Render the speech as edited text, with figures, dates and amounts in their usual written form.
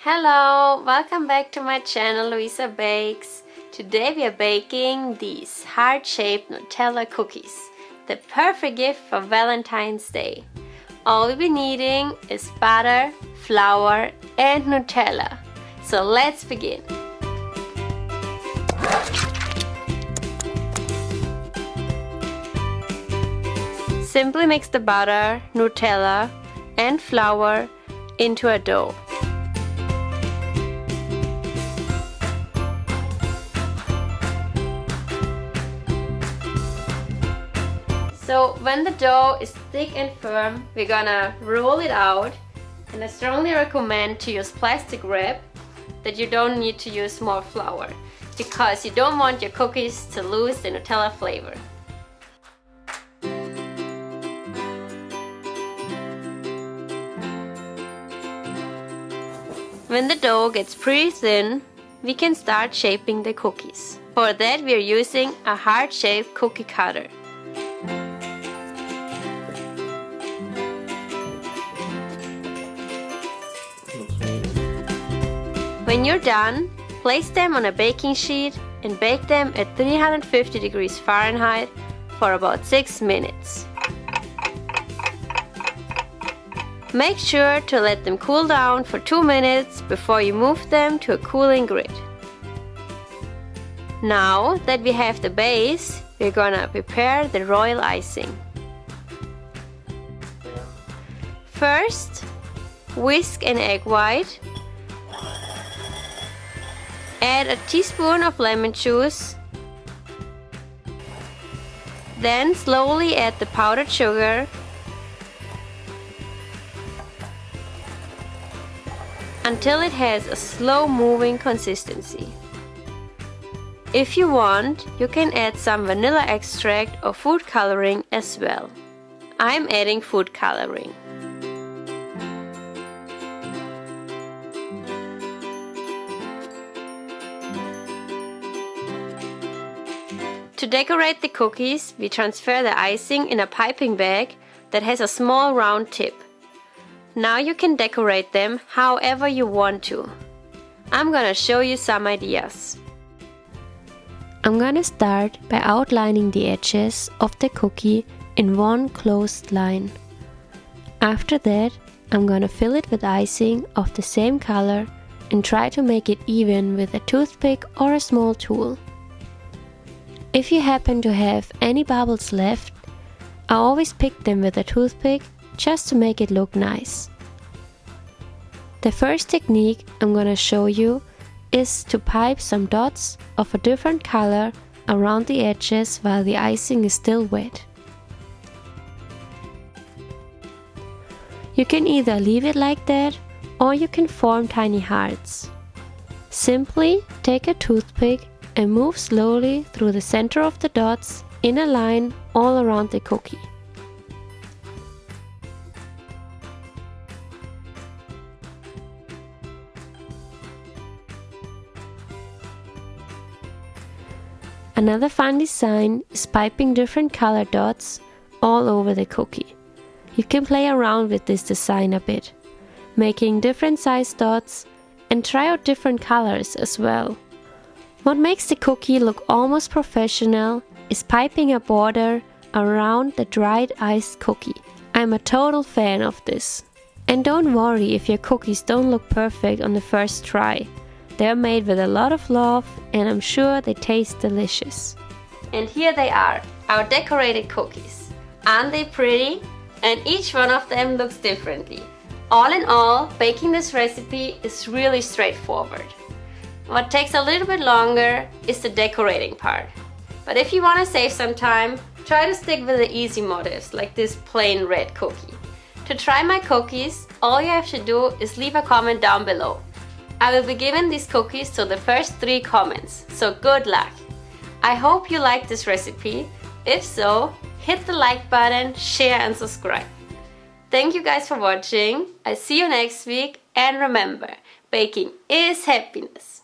Hello, welcome back to my channel Luisa Bakes. Today we are baking these heart-shaped Nutella cookies, the perfect gift for Valentine's Day. All we'll be needing is butter, flour and Nutella. So let's begin. Simply mix the butter, Nutella and flour into a dough. So when the dough is thick and firm, we're gonna roll it out, and I strongly recommend to use plastic wrap, that you don't need to use more flour, because you don't want your cookies to lose the Nutella flavor. When the dough gets pretty thin, we can start shaping the cookies. For that we are using a heart-shaped cookie cutter. When you're done, place them on a baking sheet and bake them at 350 degrees Fahrenheit for about 6 minutes. Make sure to let them cool down for 2 minutes before you move them to a cooling grid. Now that we have the base, we're gonna prepare the royal icing. First, whisk an egg white. Add a teaspoon of lemon juice. Then slowly add the powdered sugar. Until it has a slow-moving consistency. If you want, you can add some vanilla extract or food coloring as well. I'm adding food coloring. To decorate the cookies, we transfer the icing in a piping bag that has a small round tip. Now you can decorate them however you want to. I'm gonna show you some ideas. I'm gonna start by outlining the edges of the cookie in one closed line. After that, I'm gonna fill it with icing of the same color and try to make it even with a toothpick or a small tool. If you happen to have any bubbles left, I always pick them with a toothpick just to make it look nice. The first technique I'm gonna show you is to pipe some dots of a different color around the edges while the icing is still wet. You can either leave it like that or you can form tiny hearts. Simply take a toothpick and move slowly through the center of the dots in a line all around the cookie. Another fun design is piping different color dots all over the cookie. You can play around with this design a bit, making different size dots and try out different colors as well. What makes the cookie look almost professional is piping a border around the dried iced cookie. I'm a total fan of this. And don't worry if your cookies don't look perfect on the first try. They're made with a lot of love and I'm sure they taste delicious. And here they are, our decorated cookies. Aren't they pretty? And each one of them looks differently. All in all, baking this recipe is really straightforward. What takes a little bit longer is the decorating part. But if you want to save some time, try to stick with the easy motifs like this plain red cookie. To try my cookies, all you have to do is leave a comment down below. I will be giving these cookies to the first 3 comments, so good luck! I hope you like this recipe. If so, hit the like button, share and subscribe. Thank you guys for watching. I'll see you next week, and remember, baking is happiness.